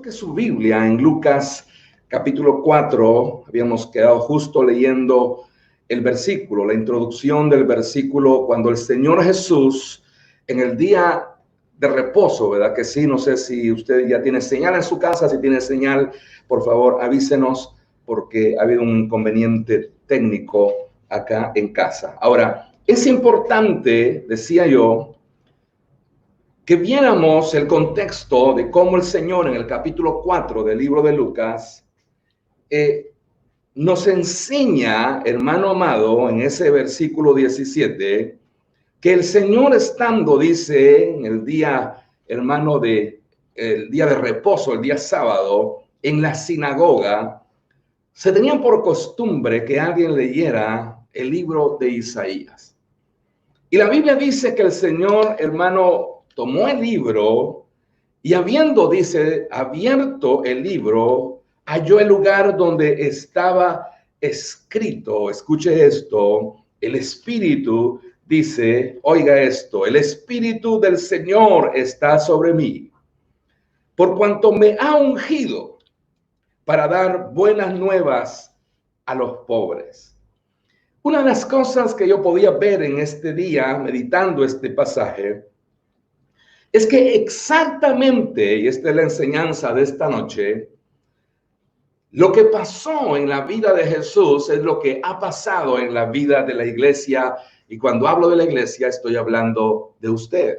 Busque su Biblia en Lucas capítulo 4. Habíamos quedado justo leyendo el versículo, la introducción del versículo, cuando el Señor Jesús en el día de reposo, ¿verdad que sí? No sé si usted ya tiene señal en su casa. Si tiene señal, por favor avísenos, porque ha habido un inconveniente técnico acá en casa. Ahora, es importante, decía yo, que viéramos el contexto de cómo el Señor en el capítulo 4 del libro de Lucas nos enseña, hermano amado, en ese versículo 17, que el Señor estando, dice, en el día, hermano, el día de reposo, el día sábado, en la sinagoga, se tenían por costumbre que alguien leyera el libro de Isaías. Y la Biblia dice que el Señor, hermano, tomó el libro y habiendo, dice, abierto el libro, halló el lugar donde estaba escrito. Escuche esto, el Espíritu, dice, oiga esto, el Espíritu del Señor está sobre mí, por cuanto me ha ungido para dar buenas nuevas a los pobres. Una de las cosas que yo podía ver en este día, meditando este pasaje, es que exactamente, y esta es la enseñanza de esta noche, lo que pasó en la vida de Jesús es lo que ha pasado en la vida de la iglesia. Y cuando hablo de la iglesia, estoy hablando de usted.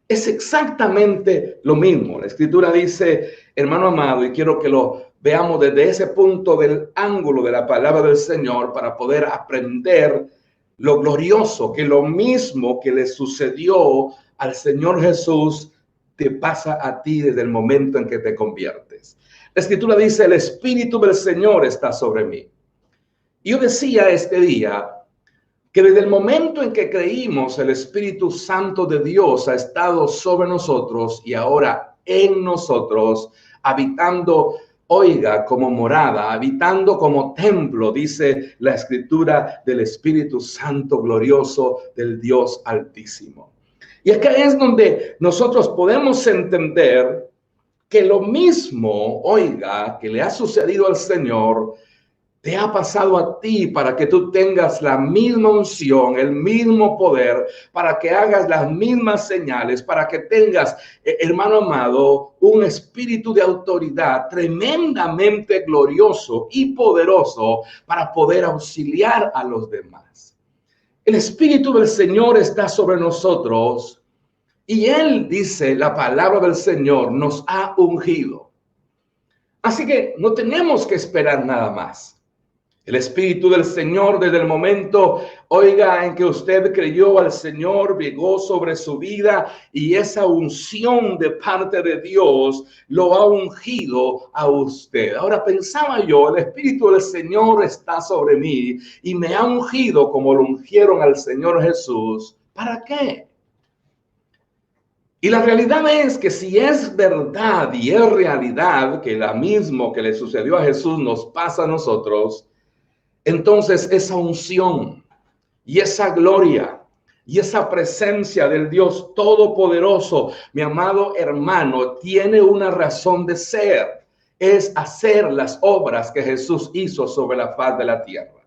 Es exactamente lo mismo. La Escritura dice, hermano amado, y quiero que lo veamos desde ese punto del ángulo de la palabra del Señor para poder aprender lo glorioso, que lo mismo que le sucedió al Señor Jesús te pasa a ti desde el momento en que te conviertes. La Escritura dice, el Espíritu del Señor está sobre mí. Y yo decía este día que desde el momento en que creímos, el Espíritu Santo de Dios ha estado sobre nosotros y ahora en nosotros, habitando, oiga, como morada, habitando como templo, dice la Escritura, del Espíritu Santo glorioso del Dios Altísimo. Y acá es donde nosotros podemos entender que lo mismo, oiga, que le ha sucedido al Señor, te ha pasado a ti para que tú tengas la misma unción, el mismo poder, para que hagas las mismas señales, para que tengas, hermano amado, un espíritu de autoridad tremendamente glorioso y poderoso para poder auxiliar a los demás. El Espíritu del Señor está sobre nosotros y Él, dice la palabra del Señor, nos ha ungido. Así que no tenemos que esperar nada más. El Espíritu del Señor, desde el momento, oiga, en que usted creyó al Señor, llegó sobre su vida y esa unción de parte de Dios lo ha ungido a usted. Ahora pensaba yo, el Espíritu del Señor está sobre mí y me ha ungido como lo ungieron al Señor Jesús. ¿Para qué? Y la realidad es que si es verdad y es realidad que lo mismo que le sucedió a Jesús nos pasa a nosotros, entonces esa unción y esa gloria y esa presencia del Dios Todopoderoso, mi amado hermano, tiene una razón de ser. Es hacer las obras que Jesús hizo sobre la faz de la tierra.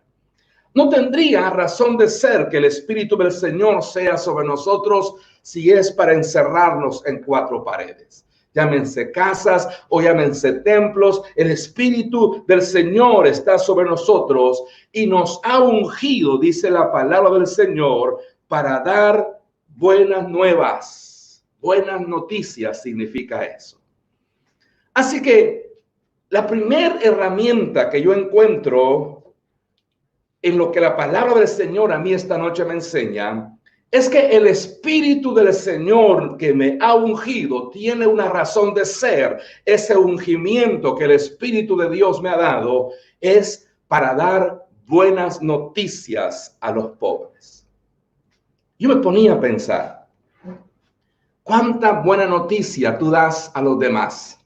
No tendría razón de ser que el Espíritu del Señor sea sobre nosotros si es para encerrarnos en cuatro paredes. Llámense casas o llámense templos, el Espíritu del Señor está sobre nosotros y nos ha ungido, dice la palabra del Señor, para dar buenas nuevas. Buenas noticias significa eso. Así que la primera herramienta que yo encuentro en lo que la palabra del Señor a mí esta noche me enseña es que el Espíritu del Señor que me ha ungido tiene una razón de ser. Ese ungimiento que el Espíritu de Dios me ha dado es para dar buenas noticias a los pobres. Yo me ponía a pensar, ¿cuánta buena noticia tú das a los demás?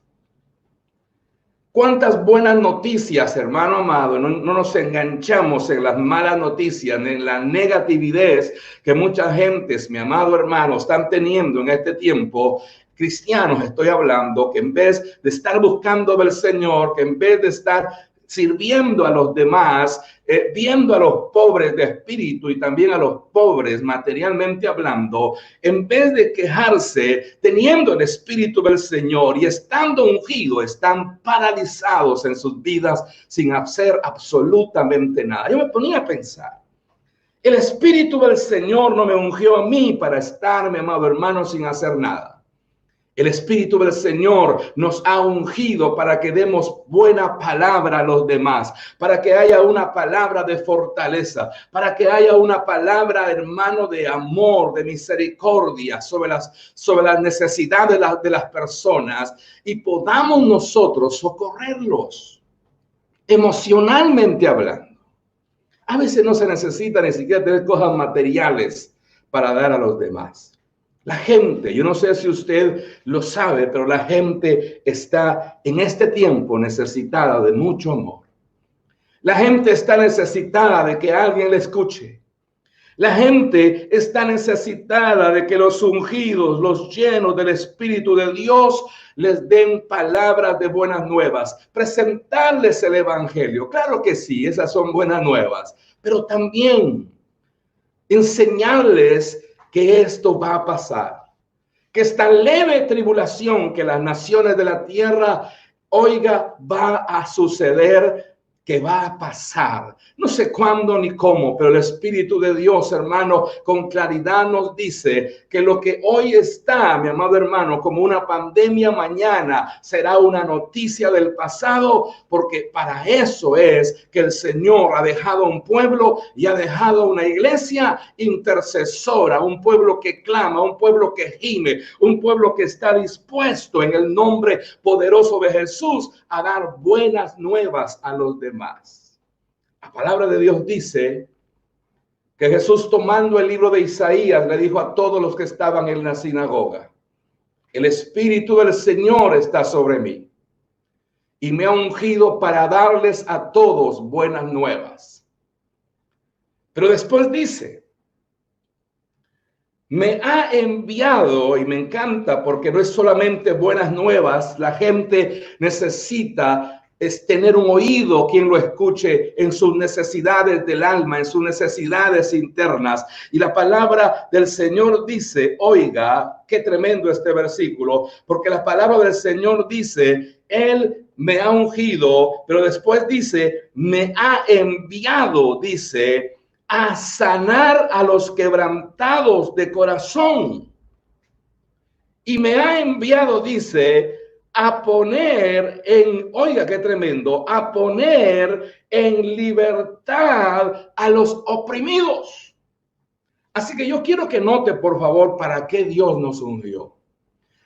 ¿Cuántas buenas noticias, hermano amado? No nos enganchamos en las malas noticias, en la negatividad que muchas gentes, mi amado hermano, están teniendo en este tiempo, cristianos estoy hablando, que en vez de estar buscando del Señor, que en vez de estar sirviendo a los demás, viendo a los pobres de espíritu y también a los pobres materialmente hablando, en vez de quejarse, teniendo el espíritu del Señor y estando ungidos, están paralizados en sus vidas sin hacer absolutamente nada. Yo me ponía a pensar, el espíritu del Señor no me ungió a mí para estar, mi amado hermano, sin hacer nada. El Espíritu del Señor nos ha ungido para que demos buena palabra a los demás, para que haya una palabra de fortaleza, para que haya una palabra, hermano, de amor, de misericordia sobre las necesidades de las personas y podamos nosotros socorrerlos emocionalmente hablando. A veces no se necesita ni siquiera tener cosas materiales para dar a los demás. La gente, yo no sé si usted lo sabe, pero la gente está en este tiempo necesitada de mucho amor. La gente está necesitada de que alguien le escuche. La gente está necesitada de que los ungidos, los llenos del Espíritu de Dios, les den palabras de buenas nuevas, presentarles el Evangelio. Claro que sí, esas son buenas nuevas, pero también enseñarles que esto va a pasar, que esta leve tribulación que las naciones de la tierra, oiga, va a suceder, que va a pasar. No sé cuándo ni cómo, pero el Espíritu de Dios, hermano, con claridad nos dice que lo que hoy está, mi amado hermano, como una pandemia, mañana será una noticia del pasado, porque para eso es que el Señor ha dejado un pueblo y ha dejado una iglesia intercesora, un pueblo que clama, un pueblo que gime, un pueblo que está dispuesto en el nombre poderoso de Jesús a dar buenas nuevas a los demás. La palabra de Dios dice que Jesús, tomando el libro de Isaías, le dijo a todos los que estaban en la sinagoga: el Espíritu del Señor está sobre mí y me ha ungido para darles a todos buenas nuevas. Pero después dice: me ha enviado, y me encanta porque no es solamente buenas nuevas, la gente necesita es tener un oído, quien lo escuche en sus necesidades del alma, en sus necesidades internas. Y la palabra del Señor dice, oiga, qué tremendo este versículo, porque la palabra del Señor dice, Él me ha ungido, pero después dice, me ha enviado, dice, a sanar a los quebrantados de corazón. Y me ha enviado, dice, a poner en, oiga qué tremendo, a poner en libertad a los oprimidos. Así que yo quiero que note, por favor, para qué Dios nos ungió.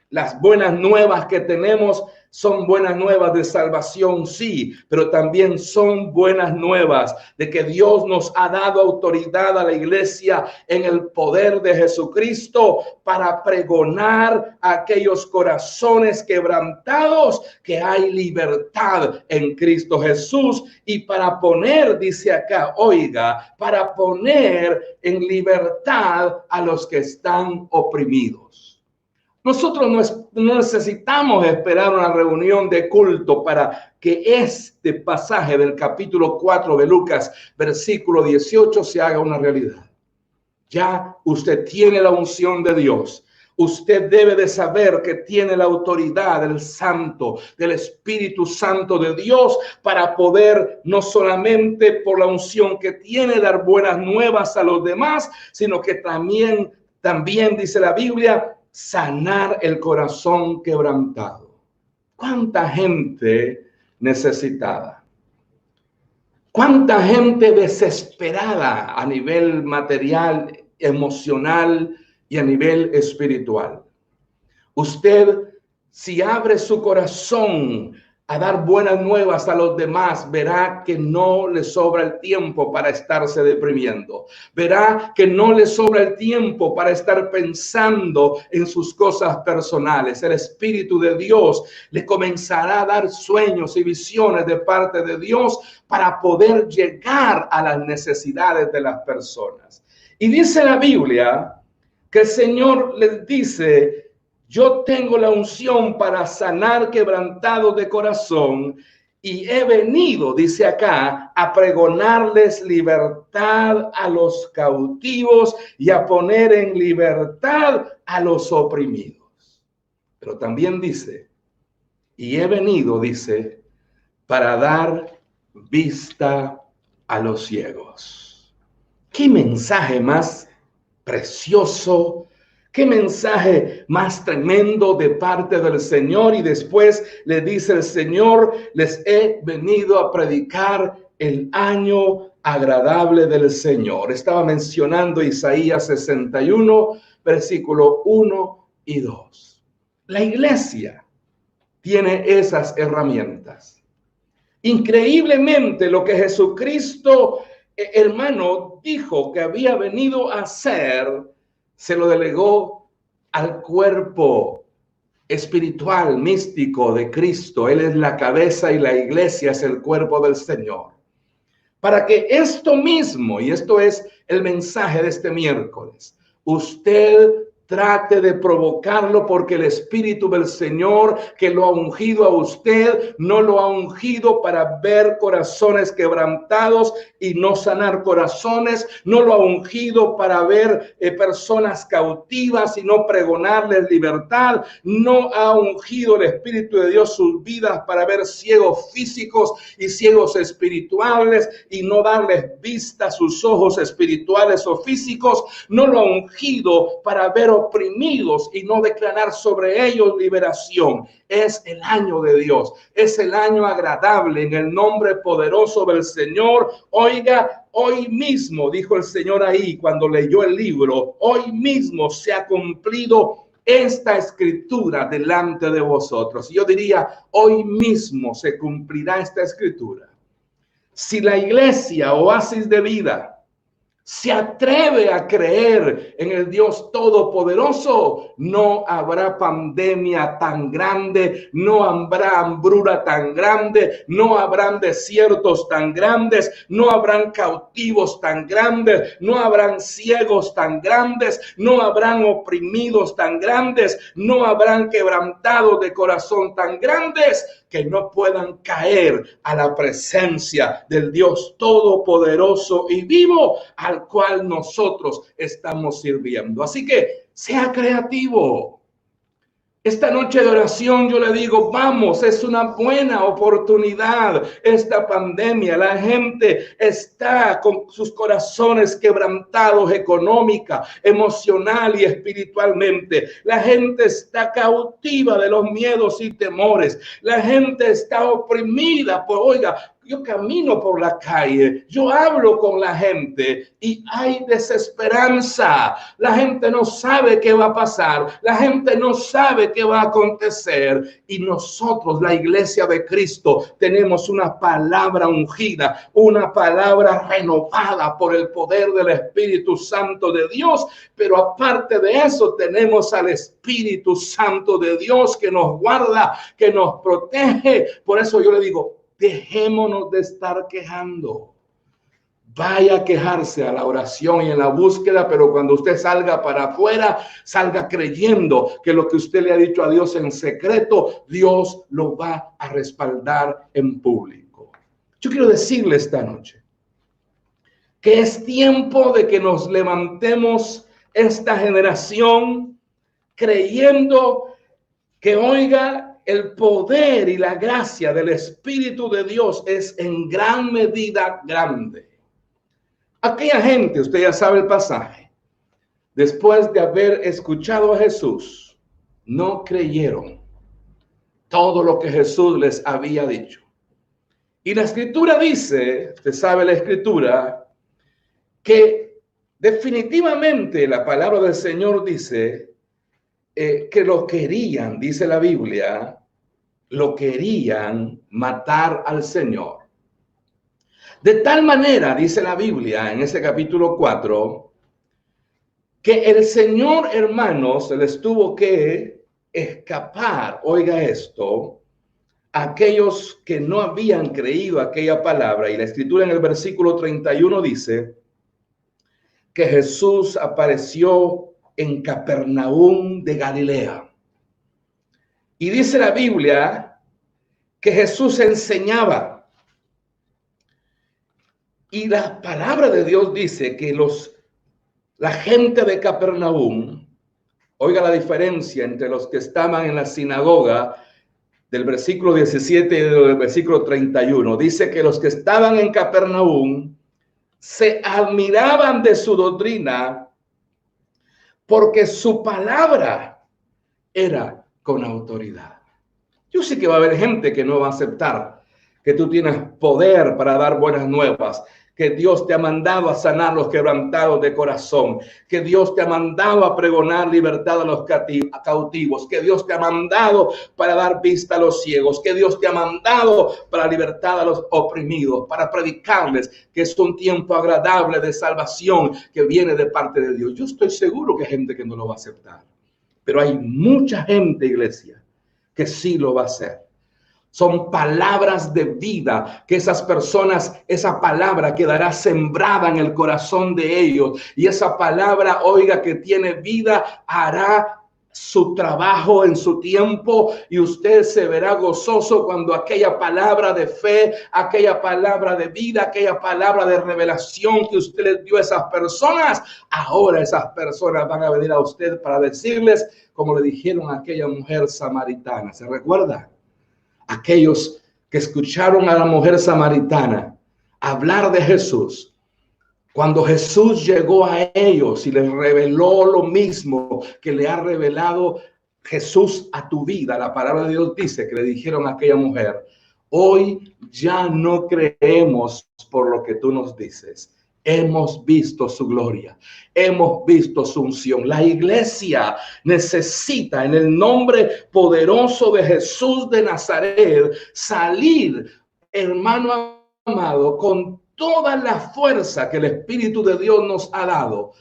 Las buenas nuevas que tenemos son buenas nuevas de salvación, sí, pero también son buenas nuevas de que Dios nos ha dado autoridad a la iglesia en el poder de Jesucristo para pregonar a aquellos corazones quebrantados que hay libertad en Cristo Jesús y para poner, dice acá, oiga, para poner en libertad a los que están oprimidos. Nosotros no necesitamos esperar una reunión de culto para que este pasaje del capítulo 4 de Lucas, versículo 18, se haga una realidad. Ya usted tiene la unción de Dios. Usted debe de saber que tiene la autoridad del Santo, del Espíritu Santo de Dios para poder no solamente por la unción que tiene dar buenas nuevas a los demás, sino que también dice la Biblia, sanar el corazón quebrantado. ¿Cuánta gente necesitada? ¿Cuánta gente desesperada a nivel material, emocional y a nivel espiritual? Usted, si abre su corazón a dar buenas nuevas a los demás, verá que no le sobra el tiempo para estarse deprimiendo. Verá que no le sobra el tiempo para estar pensando en sus cosas personales. El Espíritu de Dios le comenzará a dar sueños y visiones de parte de Dios para poder llegar a las necesidades de las personas. Y dice la Biblia que el Señor les dice, yo tengo la unción para sanar quebrantados de corazón y he venido, dice acá, a pregonarles libertad a los cautivos y a poner en libertad a los oprimidos. Pero también dice, y he venido, dice, para dar vista a los ciegos. ¿Qué mensaje más precioso? ¿Qué mensaje más tremendo de parte del Señor? Y después le dice el Señor, les he venido a predicar el año agradable del Señor. Estaba mencionando Isaías 61, versículo 1 y 2. La iglesia tiene esas herramientas. Increíblemente lo que Jesucristo, hermano, dijo que había venido a hacer, se lo delegó al cuerpo espiritual, místico de Cristo. Él es la cabeza y la iglesia es el cuerpo del Señor. Para que esto mismo, y esto es el mensaje de este miércoles, usted trate de provocarlo, porque el Espíritu del Señor que lo ha ungido a usted, no lo ha ungido para ver corazones quebrantados y no sanar corazones, no lo ha ungido para ver personas cautivas y no pregonarles libertad, no ha ungido el Espíritu de Dios sus vidas para ver ciegos físicos y ciegos espirituales y no darles vista a sus ojos espirituales o físicos, no lo ha ungido para ver oprimidos y no declarar sobre ellos liberación. Es el año de Dios, es el año agradable en el nombre poderoso del Señor. Oiga, hoy mismo, dijo el Señor ahí cuando leyó el libro, hoy mismo se ha cumplido esta escritura delante de vosotros. Yo diría, hoy mismo se cumplirá esta escritura. Si la iglesia Oasis de Vida se atreve a creer en el Dios Todopoderoso, no habrá pandemia tan grande, no habrá hambruna tan grande, no habrán desiertos tan grandes, no habrán cautivos tan grandes, no habrán ciegos tan grandes, no habrán oprimidos tan grandes, no habrán quebrantados de corazón tan grandes que no puedan caer a la presencia del Dios Todopoderoso y vivo al cual nosotros estamos sirviendo. Así que sea creativo. Esta noche de oración yo le digo, vamos, es una buena oportunidad. Esta pandemia, la gente está con sus corazones quebrantados económica, emocional y espiritualmente. La gente está cautiva de los miedos y temores. La gente está oprimida por, oiga, yo camino por la calle, yo hablo con la gente y hay desesperanza. La gente no sabe qué va a pasar, la gente no sabe qué va a acontecer. Y nosotros, la iglesia de Cristo, tenemos una palabra ungida, una palabra renovada por el poder del Espíritu Santo de Dios. Pero aparte de eso, tenemos al Espíritu Santo de Dios que nos guarda, que nos protege. Por eso yo le digo, dejémonos de estar quejando. Vaya a quejarse a la oración y en la búsqueda, pero cuando usted salga para afuera, salga creyendo que lo que usted le ha dicho a Dios en secreto, Dios lo va a respaldar en público. Yo quiero decirle esta noche que es tiempo de que nos levantemos esta generación creyendo que, oiga, el poder y la gracia del Espíritu de Dios es en gran medida grande. Aquella gente, usted ya sabe el pasaje, después de haber escuchado a Jesús, no creyeron todo lo que Jesús les había dicho. Y la Escritura dice, usted sabe la Escritura, que definitivamente la palabra del Señor dice que lo querían, dice la Biblia, lo querían matar al Señor. De tal manera, dice la Biblia en ese capítulo 4, que el Señor, hermanos, se les tuvo que escapar, oiga esto, a aquellos que no habían creído aquella palabra. Y la Escritura en el versículo 31 dice que Jesús apareció en Capernaum de Galilea. Y dice la Biblia que Jesús enseñaba. Y la palabra de Dios dice que la gente de Capernaum, oiga la diferencia entre los que estaban en la sinagoga del versículo 17 y del versículo 31. Dice que los que estaban en Capernaum se admiraban de su doctrina porque su palabra era con autoridad. Yo sé que va a haber gente que no va a aceptar que tú tienes poder para dar buenas nuevas, que Dios te ha mandado a sanar los quebrantados de corazón, que Dios te ha mandado a pregonar libertad a los cautivos, que Dios te ha mandado para dar vista a los ciegos, que Dios te ha mandado para libertad a los oprimidos, para predicarles que es un tiempo agradable de salvación que viene de parte de Dios. Yo estoy seguro que hay gente que no lo va a aceptar, pero hay mucha gente, iglesia, que sí lo va a hacer. Son palabras de vida que esas personas, esa palabra quedará sembrada en el corazón de ellos. Y esa palabra, oiga, que tiene vida, hará su trabajo en su tiempo y usted se verá gozoso cuando aquella palabra de fe, aquella palabra de vida, aquella palabra de revelación que usted les dio a esas personas, ahora esas personas van a venir a usted para decirles, como le dijeron a aquella mujer samaritana. ¿Se recuerda? Aquellos que escucharon a la mujer samaritana hablar de Jesús, cuando Jesús llegó a ellos y les reveló lo mismo que le ha revelado Jesús a tu vida, la palabra de Dios dice que le dijeron a aquella mujer, hoy ya no creemos por lo que tú nos dices. Hemos visto su gloria, hemos visto su unción. La iglesia necesita, en el nombre poderoso de Jesús de Nazaret, salir, hermano amado, con toda la fuerza que el Espíritu de Dios nos ha dado,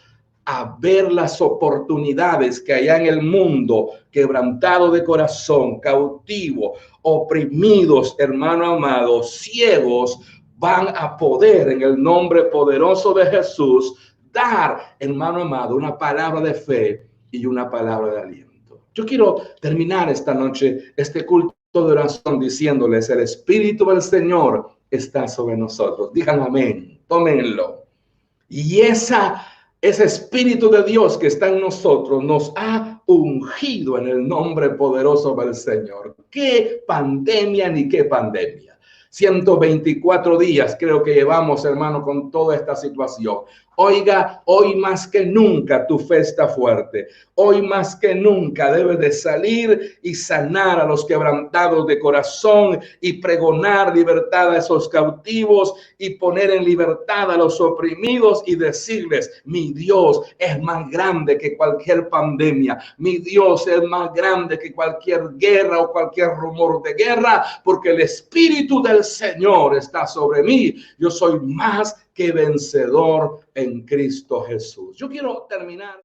a ver las oportunidades que hay en el mundo, quebrantado de corazón, cautivo, oprimidos, hermano amado, ciegos, van a poder en el nombre poderoso de Jesús dar, hermano amado, una palabra de fe y una palabra de aliento. Yo quiero terminar esta noche este culto de oración diciéndoles, el Espíritu del Señor está sobre nosotros. Digan amén, tómenlo. Y ese Espíritu de Dios que está en nosotros nos ha ungido en el nombre poderoso del Señor. ¿Qué pandemia ni qué pandemia? 124 días creo que llevamos, hermano, con toda esta situación. Oiga, hoy más que nunca tu fe está fuerte. Hoy más que nunca debes de salir y sanar a los quebrantados de corazón y pregonar libertad a esos cautivos y poner en libertad a los oprimidos y decirles, mi Dios es más grande que cualquier pandemia. Mi Dios es más grande que cualquier guerra o cualquier rumor de guerra, porque el Espíritu del Señor está sobre mí. Yo soy más que vencedor en Cristo Jesús. Yo quiero terminar.